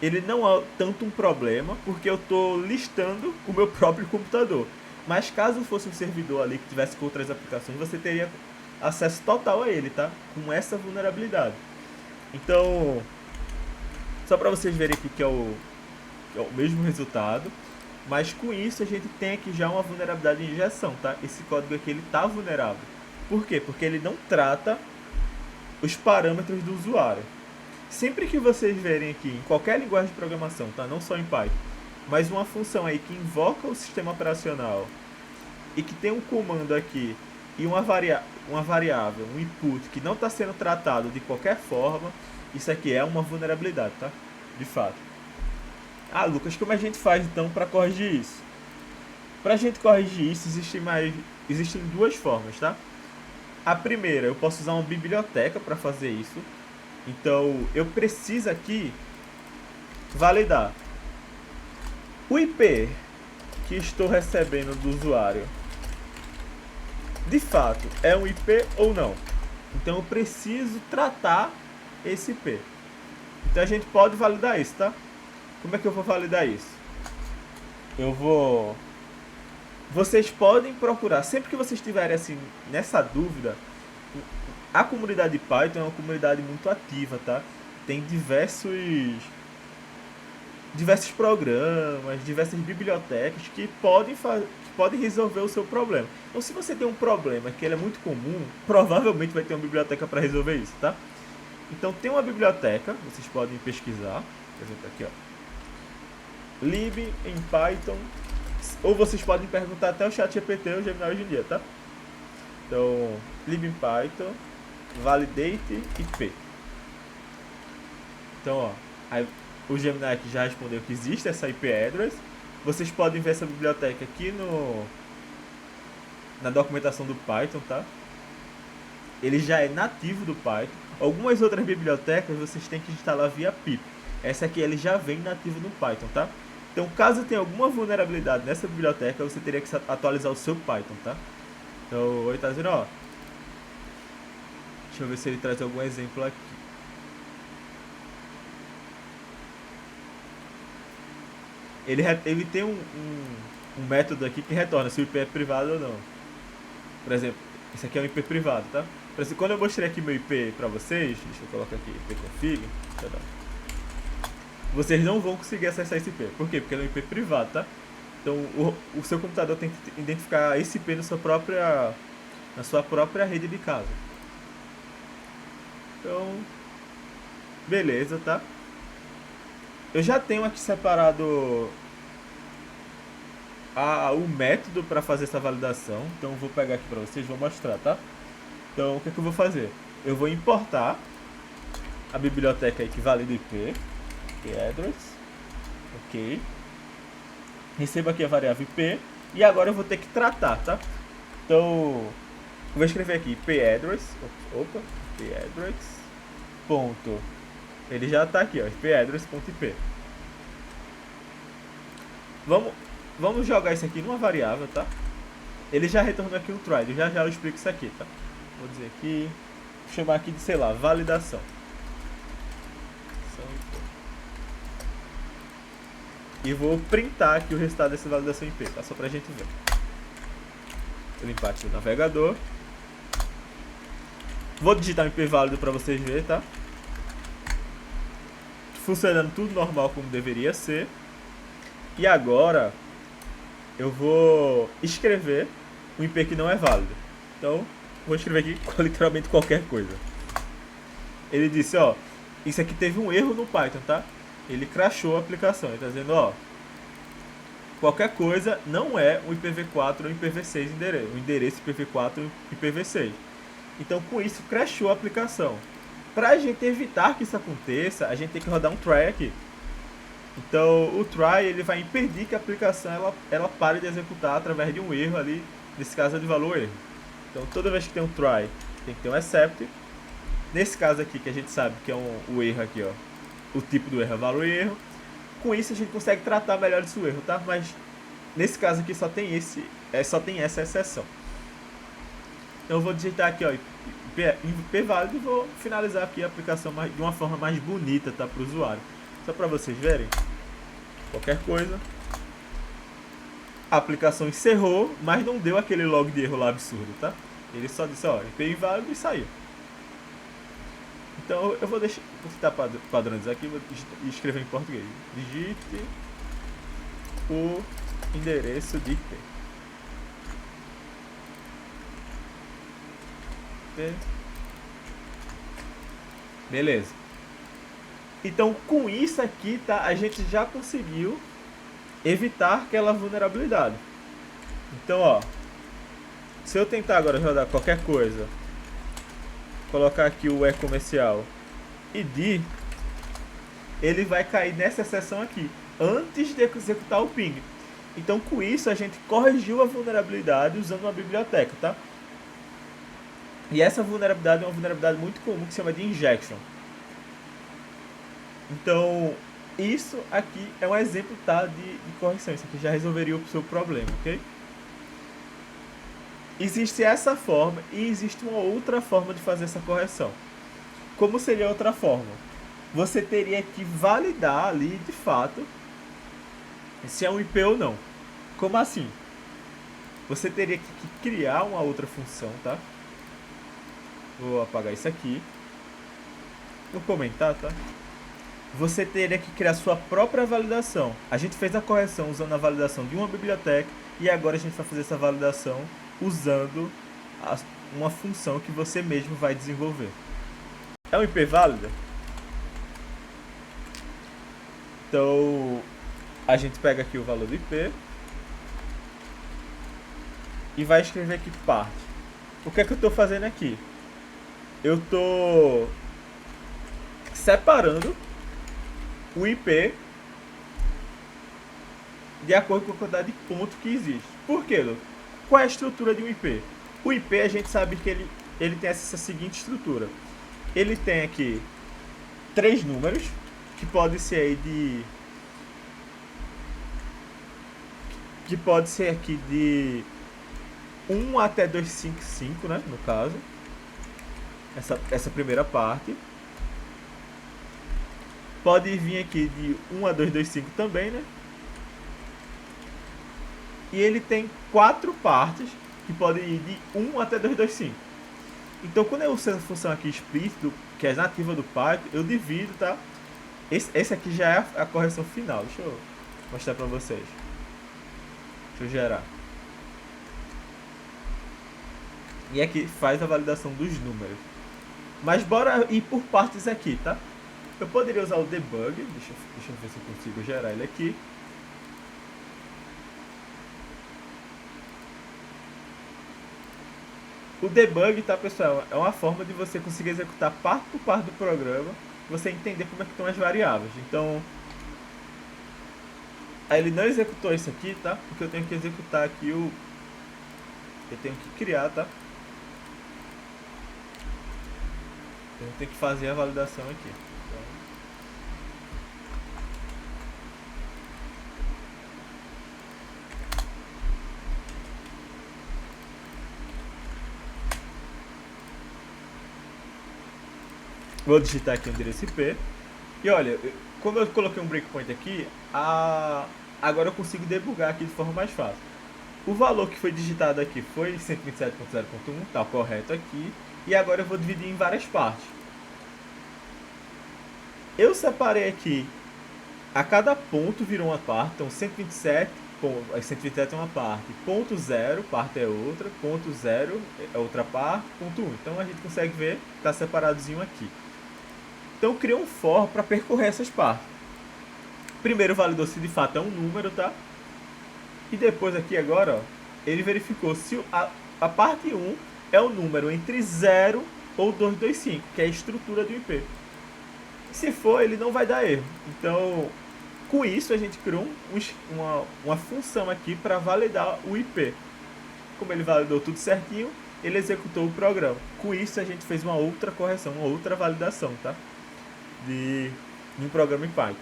ele não é tanto um problema, porque eu estou listando o meu próprio computador. Mas caso fosse um servidor ali que tivesse com outras aplicações, você teria acesso total a ele, tá? Com essa vulnerabilidade. Então, só para vocês verem aqui que é o mesmo resultado. Mas com isso a gente tem aqui já uma vulnerabilidade de injeção, tá? Esse código aqui ele está vulnerável. Por quê? Porque ele não trata os parâmetros do usuário. Sempre que vocês verem aqui em qualquer linguagem de programação, tá? Não só em Python, mas uma função aí que invoca o sistema operacional e que tem um comando aqui e uma variável, um input que não está sendo tratado de qualquer forma, isso aqui é uma vulnerabilidade, tá? De fato. Ah, Lucas, como a gente faz então para corrigir isso? Para a gente corrigir isso, existem duas formas, tá? A primeira, eu posso usar uma biblioteca para fazer isso. Então, eu preciso aqui validar o IP que estou recebendo do usuário. De fato, é um IP ou não? Então, eu preciso tratar esse IP. Então, a gente pode validar isso, tá? Como é que eu vou validar isso? Vocês podem procurar, sempre que vocês estiverem assim, nessa dúvida, a comunidade Python é uma comunidade muito ativa, tá? Tem diversos programas, diversas bibliotecas que podem resolver o seu problema. Então, se você tem um problema que ele é muito comum, provavelmente vai ter uma biblioteca para resolver isso, tá? Então, tem uma biblioteca, vocês podem pesquisar, por exemplo, aqui, ó. Lib em Python, ou vocês podem perguntar até o ChatGPT ou o Gemini hoje em dia, tá? Então, lib em Python, validate IP. Então, ó, aí o Gemini aqui já respondeu que existe essa IP address. Vocês podem ver essa biblioteca aqui na documentação do Python, tá? Ele já é nativo do Python. Algumas outras bibliotecas vocês têm que instalar via pip. Essa aqui ele já vem nativo no Python, tá? Então, caso tenha alguma vulnerabilidade nessa biblioteca, você teria que atualizar o seu Python, tá? Então, ele tá dizendo, ó, deixa eu ver se ele traz algum exemplo aqui. Ele tem um método aqui que retorna se o IP é privado ou não. Por exemplo, esse aqui é um IP privado, tá? Por exemplo, quando eu mostrei aqui meu IP pra vocês, deixa eu colocar aqui ipconfig, vocês não vão conseguir acessar esse IP. Por quê? Porque ele é um IP privado, tá? Então, o seu computador tem que identificar esse IP na sua própria rede de casa. Então, beleza, tá? Eu já tenho aqui separado o método para fazer essa validação. Então, eu vou pegar aqui para vocês e vou mostrar, tá? Então, o que eu vou fazer? Eu vou importar a biblioteca aí que valida o IP, address, ok. Recebo aqui a variável IP e agora eu vou ter que tratar, tá? Então, eu vou escrever aqui ip_address, ip_address, ponto. Ele já está aqui, ó, ip_address.ip. Vamos jogar isso aqui numa variável, tá? Ele já retornou aqui um try, já eu explico isso aqui, tá? Vou dizer aqui, vou chamar aqui de, sei lá, validação. E vou printar aqui o resultado dessa validação IP, tá? Só pra gente ver. Vou limpar aqui o navegador. Vou digitar um IP válido pra vocês verem, tá? Funcionando tudo normal como deveria ser. E agora eu vou escrever um IP que não é válido. Então, vou escrever aqui literalmente qualquer coisa. Ele disse, ó, isso aqui teve um erro no Python, tá? Ele crashou a aplicação. Ele tá dizendo, ó, qualquer coisa não é um IPv4 ou IPv6 endereço. O endereço IPv4 ou IPv6. Então, com isso, crashou a aplicação. Pra gente evitar que isso aconteça, a gente tem que rodar um try aqui. Então, o try ele vai impedir que a aplicação ela pare de executar através de um erro ali, nesse caso é de valor erro. Então, toda vez que tem um try, tem que ter um except. Nesse caso aqui, que a gente sabe que é o erro aqui, ó, o tipo do erro é valor erro. Com isso, a gente consegue tratar melhor esse erro, tá? Mas, nesse caso aqui, só tem essa exceção. Então, eu vou digitar aqui, ó, IP válido e vou finalizar aqui a aplicação de uma forma mais bonita, tá, para o usuário. Só para vocês verem. Qualquer coisa. A aplicação encerrou, mas não deu aquele log de erro lá absurdo, tá? Ele só disse, ó, IP inválido e saiu. Então eu vou tentar padronizar aqui, vou escrever em português. Digite o endereço de IP. Beleza. Então, com isso aqui, tá, a gente já conseguiu evitar aquela vulnerabilidade. Então, ó, se eu tentar agora rodar qualquer coisa, colocar aqui o e-comercial id, ele vai cair nessa exceção aqui, antes de executar o ping. Então, com isso, a gente corrigiu a vulnerabilidade usando uma biblioteca, tá? E essa vulnerabilidade é uma vulnerabilidade muito comum que se chama de injection. Então, isso aqui é um exemplo, tá, de correção. Isso aqui já resolveria o seu problema, ok? Existe essa forma e existe uma outra forma de fazer essa correção. Como seria a outra forma? Você teria que validar ali, de fato, se é um IP ou não. Como assim? Você teria que criar uma outra função, tá? Vou apagar isso aqui. Vou comentar, tá? Você teria que criar sua própria validação. A gente fez a correção usando a validação de uma biblioteca e agora a gente vai fazer essa validação usando uma função que você mesmo vai desenvolver. É um IP válido? Então, a gente pega aqui o valor do IP e vai escrever aqui parte. O que é que eu estou fazendo aqui? Eu estou separando o IP de acordo com a quantidade de pontos que existe. Por quê, Lu? Qual é a estrutura de um IP? O IP a gente sabe que ele tem essa seguinte estrutura. Ele tem aqui 3 números, que pode ser aí de que pode ser aqui de 1 até 255, né, no caso. Essa primeira parte. Pode vir aqui de 1 a 225 também, né? E ele tem 4 partes que podem ir de 1 até 225. Então, quando eu uso essa função aqui split, que é nativa do Python, eu divido, tá? Esse aqui já é a correção final. Deixa eu mostrar pra vocês. Deixa eu gerar. E aqui faz a validação dos números. Mas bora ir por partes aqui, tá? Eu poderia usar o debug. Deixa eu ver se eu consigo gerar ele aqui. O debug, tá, pessoal? É uma forma de você conseguir executar parte por parte do programa, você entender como é que estão as variáveis. Então, aí ele não executou isso aqui, tá? Porque eu tenho que executar aqui eu tenho que criar, tá? Eu tenho que fazer a validação aqui. Então, vou digitar aqui o endereço IP. E olha, como eu coloquei um breakpoint aqui, agora eu consigo debugar aqui de forma mais fácil. O valor que foi digitado aqui foi 127.0.1, tá correto aqui. E agora eu vou dividir em várias partes. Eu separei aqui, a cada ponto virou uma parte, então 127 é uma parte, ponto 0, parte é outra, ponto 0 é outra parte, ponto 1. Então a gente consegue ver que está separadozinho aqui. Então eu criei um for para percorrer essas partes. Primeiro validou se de fato é um número, tá? E depois aqui agora, ó, ele verificou se a parte 1 é um número entre 0 ou 225, que é a estrutura do IP. Se for, ele não vai dar erro. Então, com isso a gente criou uma função aqui para validar o IP. Como ele validou tudo certinho, ele executou o programa. Com isso a gente fez uma outra correção, uma outra validação, tá? De um programa em Python.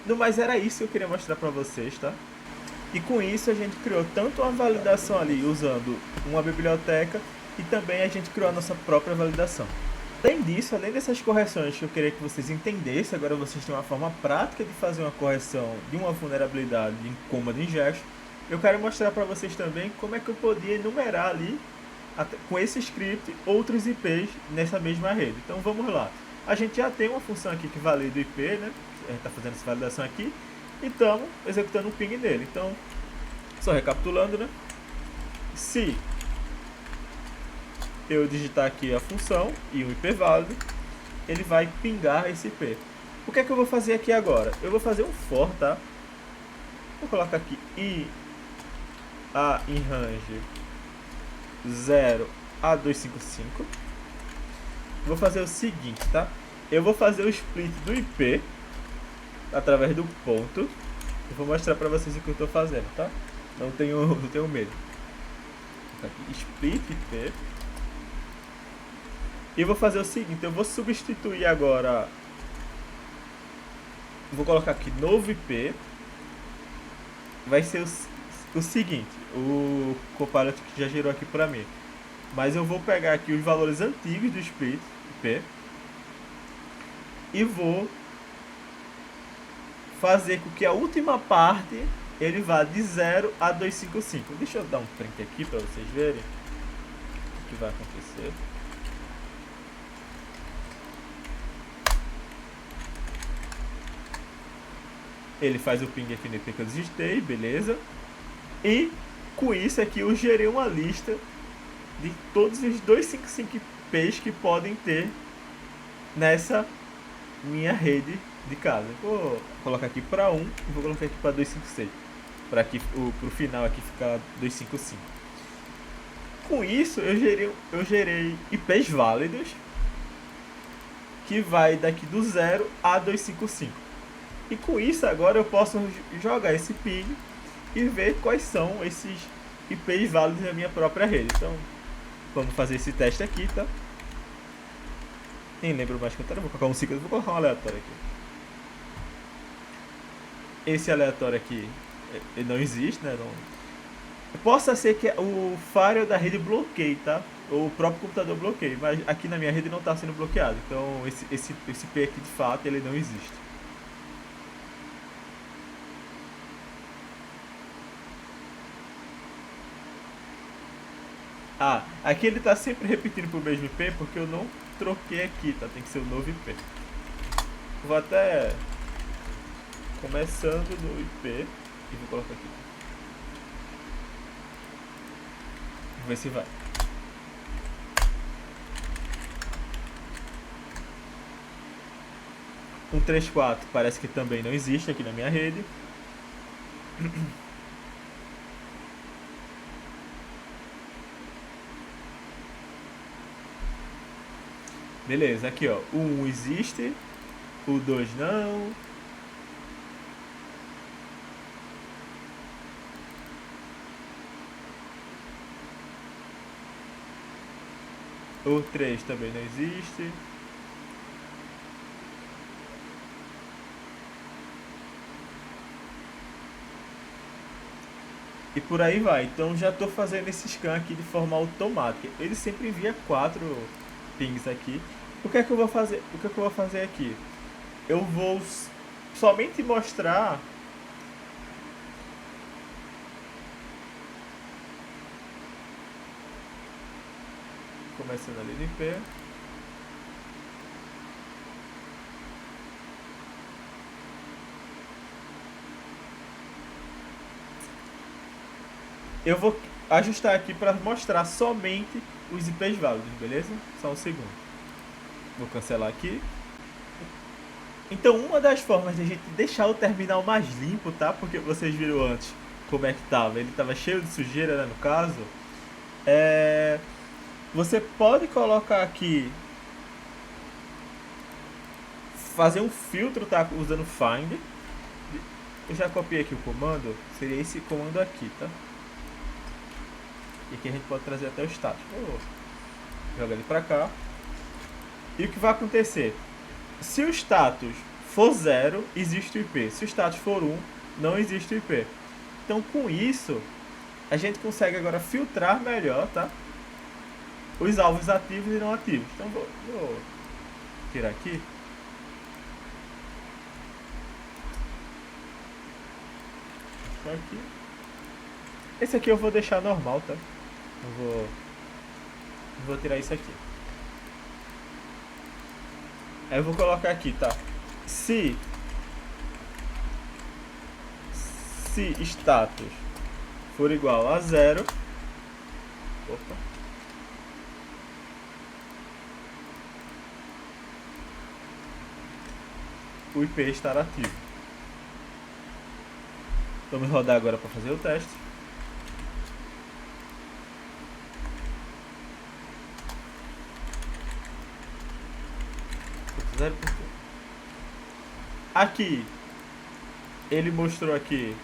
No mais era isso que eu queria mostrar para vocês, tá? E com isso a gente criou tanto uma validação ali usando uma biblioteca e também a gente criou a nossa própria validação. Além disso, além dessas correções que eu queria que vocês entendessem, agora vocês têm uma forma prática de fazer uma correção de uma vulnerabilidade em command injection. Eu quero mostrar para vocês também como é que eu podia enumerar ali, com esse script, outros IPs nessa mesma rede. Então vamos lá. A gente já tem uma função aqui que valida o IP, né? A gente está fazendo essa validação aqui e estamos executando um ping nele. Então, só recapitulando, né? Se eu digitar aqui a função e o IP válido, ele vai pingar esse IP. O que é que eu vou fazer aqui agora? Eu vou fazer um for, tá? Vou colocar aqui in range 0 a 255. Vou fazer o seguinte, tá? Eu vou fazer o split do IP através do ponto. Eu vou mostrar pra vocês o que eu tô fazendo, tá? Não tenho medo. Vou aqui, split IP. E vou fazer o seguinte, eu vou substituir agora. Vou colocar aqui novo IP. Vai ser o seguinte, o Copilot que já gerou aqui pra mim. Mas eu vou pegar aqui os valores antigos do split IP e vou fazer com que a última parte ele vá de 0 a 255. Deixa eu dar um print aqui para vocês verem o que vai acontecer. Ele faz o ping aqui no IP que eu digitei, beleza. E com isso aqui eu gerei uma lista de todos os 255 IPs que podem ter nessa minha rede de casa. Vou colocar aqui para 1 e vou colocar aqui para 256. Para aqui pro final aqui ficar 255. Com isso eu gerei IPs válidos que vai daqui do 0 a 255. E com isso agora eu posso jogar esse ping e ver quais são esses IPs válidos na minha própria rede. Então vamos fazer esse teste aqui, tá? Nem lembro mais quanto era, vou colocar um ciclo, vou colocar um aleatório aqui. esse aleatório aqui ele não existe, né? Não... Possa ser que o firewall da rede bloqueie, tá? Ou o próprio computador bloqueie, mas aqui na minha rede não está sendo bloqueado. Então esse P aqui de fato ele não existe. Ah, aqui ele está sempre repetindo pro mesmo IP porque eu não troquei aqui, tá? Tem que ser o novo IP. Vou até começando no IP e vou colocar aqui. Vou ver se vai. 134 parece que também não existe aqui na minha rede. Beleza, aqui ó, o 1 existe, o 2 não. O 3 também não existe. E por aí vai. Então já estou fazendo esse scan aqui de forma automática. Ele sempre envia 4 pings aqui. O que é que eu vou fazer? O que é que eu vou fazer aqui? Eu vou somente mostrar começando ali no IP. Eu vou ajustar aqui para mostrar somente os IPs válidos, beleza? Só um segundo. Vou cancelar aqui. Então, uma das formas de a gente deixar o terminal mais limpo, tá? Porque vocês viram antes como é que tava. Ele tava cheio de sujeira, né, no caso. É... Você pode colocar aqui... Fazer um filtro, tá? Usando find. Eu já copiei aqui o comando. Seria esse comando aqui, tá? E aqui a gente pode trazer até o status. Joga ele pra cá. E o que vai acontecer? Se o status for 0, existe o IP. Se o status for 1, não existe o IP. Então, com isso, a gente consegue agora filtrar melhor, tá? Os alvos ativos e não ativos. Então, vou tirar aqui. Aqui. Esse aqui eu vou deixar normal, tá? Vou tirar isso aqui. Aí eu vou colocar aqui, tá? Se status for igual a 0, opa, o IP estará ativo. Vamos rodar agora para fazer o teste. Aqui ele mostrou aqui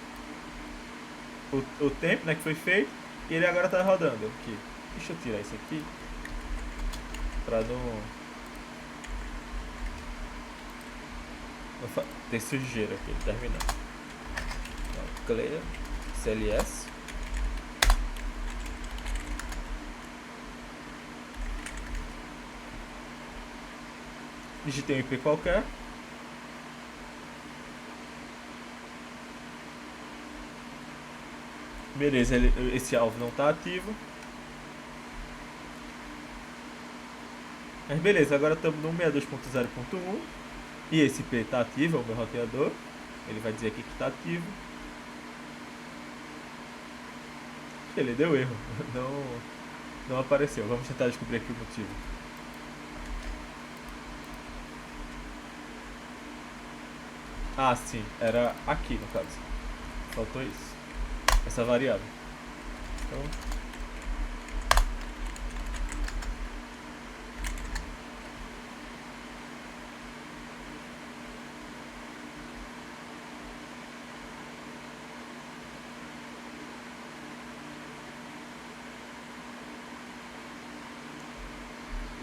o tempo, né, que foi feito, e ele agora está rodando aqui. Deixa eu tirar isso aqui para não ter sujeira aqui, terminando. Então, clear CLS. Digitei um IP qualquer. Beleza, esse alvo não está ativo. Mas beleza, agora estamos no 162.0.1 e esse IP está ativo, é o meu roteador. Ele vai dizer aqui que está ativo. Ele deu erro, não apareceu. Vamos tentar descobrir aqui o motivo. Ah, sim, era aqui no caso. Faltou isso. Essa variável. Então,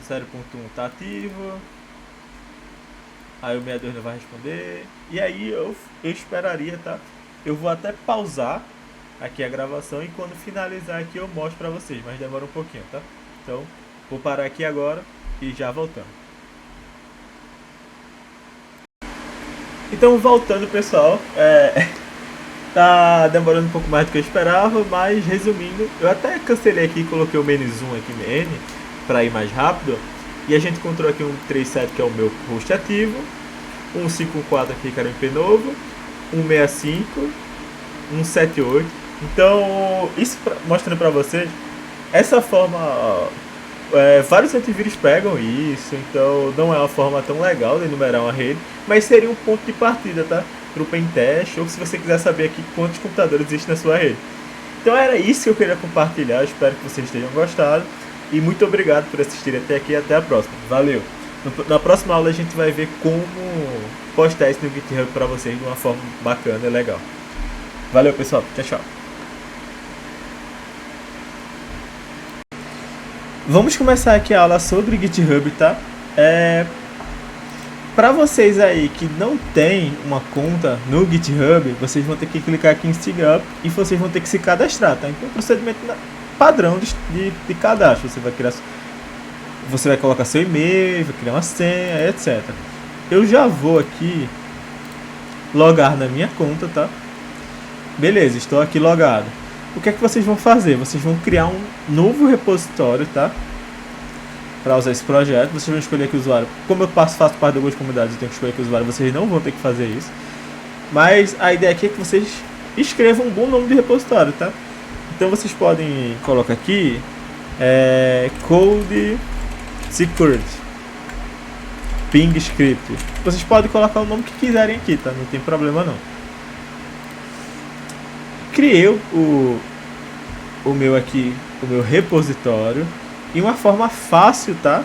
0.1 está ativo. Aí o 62 não vai responder. E aí eu esperaria, tá? Eu vou até pausar aqui a gravação e quando finalizar aqui eu mostro pra vocês, mas demora um pouquinho, tá? Então, vou parar aqui agora e já voltando. Então, voltando, pessoal, tá demorando um pouco mais do que eu esperava, mas resumindo, eu até cancelei aqui e coloquei o menu zoom aqui, N, pra ir mais rápido. E a gente encontrou aqui um 37 que é o meu host ativo, um 54 aqui que era um IP novo, um 65, um 78. Então, isso mostrando pra vocês, essa forma, vários antivírus pegam isso, então não é uma forma tão legal de enumerar uma rede, mas seria um ponto de partida, tá? Para o pentest, ou se você quiser saber aqui quantos computadores existem na sua rede. Então era isso que eu queria compartilhar, espero que vocês tenham gostado, e muito obrigado por assistir até aqui, até a próxima. Valeu! Na próxima aula a gente vai ver como postar isso no GitHub para vocês de uma forma bacana e legal. Valeu, pessoal. Tchau, tchau. Vamos começar aqui a aula sobre GitHub, tá? Para vocês aí que não tem uma conta no GitHub, vocês vão ter que clicar aqui em Sign Up e vocês vão ter que se cadastrar, tá? Então, procedimento padrão de cadastro. Você vai colocar seu e-mail, vai criar uma senha, etc. Eu já vou aqui logar na minha conta, tá? Beleza, estou aqui logado. O que é que vocês vão fazer? Vocês vão criar um novo repositório, tá? Para usar esse projeto, vocês vão escolher aqui o usuário. Como eu faço parte de algumas comunidades, eu tenho que escolher aqui o usuário, vocês não vão ter que fazer isso. Mas a ideia aqui é que vocês escrevam um bom nome de repositório, tá? Então vocês podem colocar aqui Code Security Ping Script. Vocês podem colocar o nome que quiserem aqui, tá? Não tem problema não. Criei o meu aqui, o meu repositório. E uma forma fácil, tá?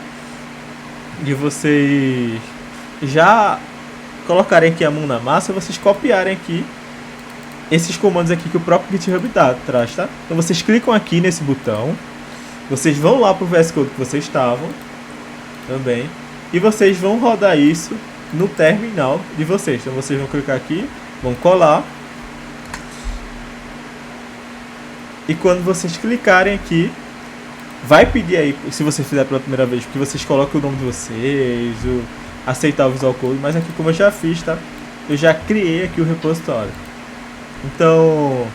De vocês já colocarem aqui a mão na massa, vocês copiarem aqui esses comandos aqui que o próprio GitHub traz, tá? Então vocês clicam aqui nesse botão, vocês vão lá pro VS Code que vocês estavam também, e vocês vão rodar isso no terminal de vocês. Então vocês vão clicar aqui, vão colar, e quando vocês clicarem aqui, vai pedir aí, se você fizer pela primeira vez, que vocês coloquem o nome de vocês, aceitar o Visual Code, mas aqui como eu já fiz, tá? Eu já criei aqui o repositório. Então,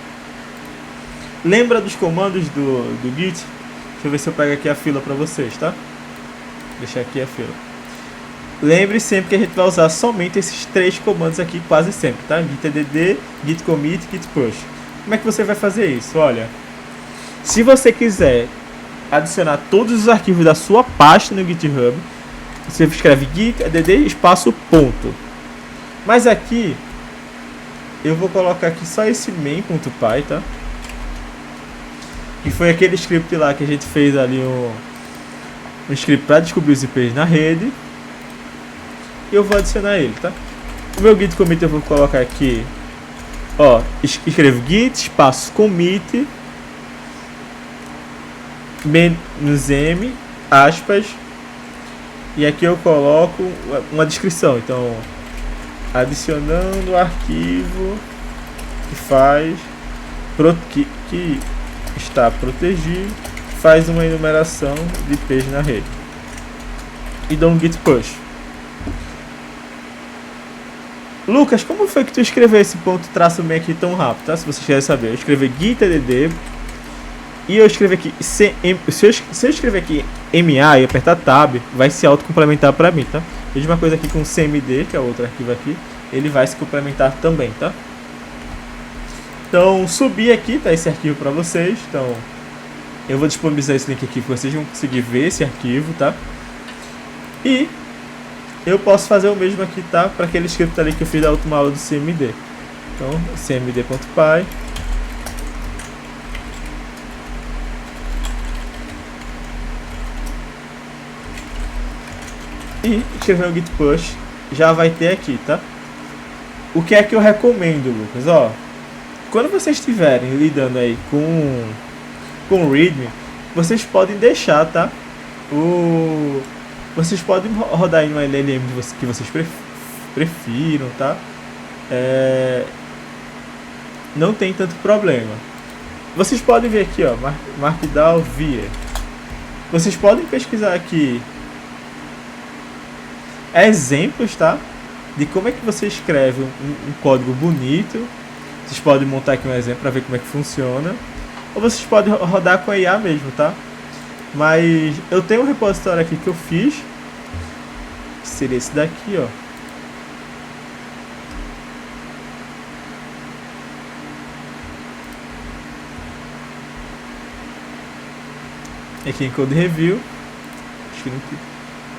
lembra dos comandos do Git? Deixa eu ver se eu pego aqui a fila para vocês, tá? Deixar aqui a fila. Lembre sempre que a gente vai usar somente esses 3 comandos aqui quase sempre, tá? Git add, git commit, git push. Como é que você vai fazer isso? Olha, se você quiser adicionar todos os arquivos da sua pasta no GitHub, você escreve git add espaço ponto. Mas aqui eu vou colocar aqui só esse main.py, tá? Que foi aquele script lá que a gente fez ali um script para descobrir os IPs na rede. E eu vou adicionar ele, tá? O meu git commit eu vou colocar aqui, ó, escrevo git espaço commit -m, aspas, e aqui eu coloco uma descrição. Então, adicionando o arquivo que está protegido, faz uma enumeração de IPs na rede e dou um git push. Lucas, como foi que tu escreveu esse ponto traço main aqui tão rápido, tá? Se vocês querem saber, eu escrevi git add e eu escrevi aqui, se eu escrever aqui MA e apertar Tab, vai se autocomplementar para mim, tá? Mesma coisa aqui com CMD, que é outro arquivo aqui, ele vai se complementar também, tá? Então, subi aqui, tá, esse arquivo para vocês. Então, eu vou disponibilizar esse link aqui, que vocês vão conseguir ver esse arquivo, tá? E eu posso fazer o mesmo aqui, tá? Para aquele script ali que eu fiz da última aula do CMD. Então, cmd.py. E escrever o git push, já vai ter aqui, tá? O que é que eu recomendo, Lucas? Ó, quando vocês estiverem lidando aí com README, vocês podem deixar, tá? Vocês podem rodar em uma LLM que vocês prefiram, tá? Não tem tanto problema. Vocês podem ver aqui, ó, Markdown Via. Vocês podem pesquisar aqui exemplos, tá? De como é que você escreve um código bonito. Vocês podem montar aqui um exemplo para ver como é que funciona. Ou vocês podem rodar com a IA mesmo, tá? Mas eu tenho um repositório aqui que eu fiz, que seria esse daqui, ó. Aqui em Code Review.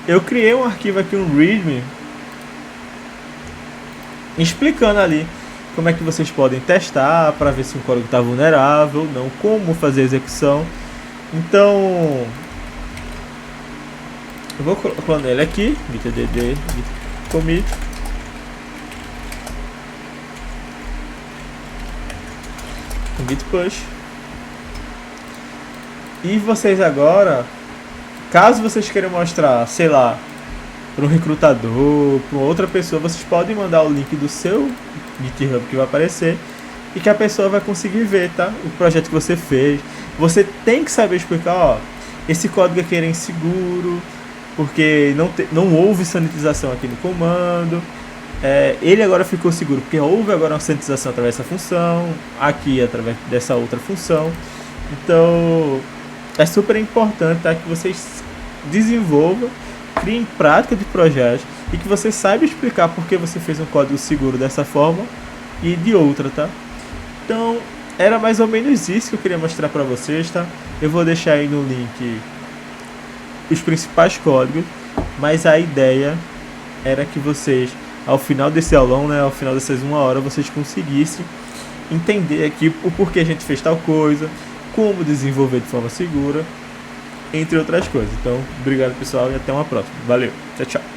Eu criei um arquivo aqui, um README, explicando ali como é que vocês podem testar para ver se o código está vulnerável ou não, como fazer a execução. Então, eu vou clonar ele aqui, gitdd, git commit, git push. E vocês agora, caso vocês queiram mostrar, sei lá, para um recrutador, para outra pessoa, vocês podem mandar o link do seu GitHub que vai aparecer e que a pessoa vai conseguir ver, tá? O projeto que você fez. Você tem que saber explicar, ó, esse código aqui era inseguro, porque não houve sanitização aqui no comando. Ele agora ficou seguro, porque houve agora uma sanitização através dessa função, aqui através dessa outra função. Então, é super importante, tá, que vocês desenvolvam, criem prática de projetos e que você saiba explicar por que você fez um código seguro dessa forma e de outra, tá? Então, era mais ou menos isso que eu queria mostrar para vocês, tá? Eu vou deixar aí no link os principais códigos, mas a ideia era que vocês, ao final desse aulão, né, ao final dessas 1 hora, vocês conseguissem entender aqui o porquê a gente fez tal coisa, como desenvolver de forma segura, entre outras coisas. Então, obrigado pessoal e até uma próxima. Valeu, tchau, tchau.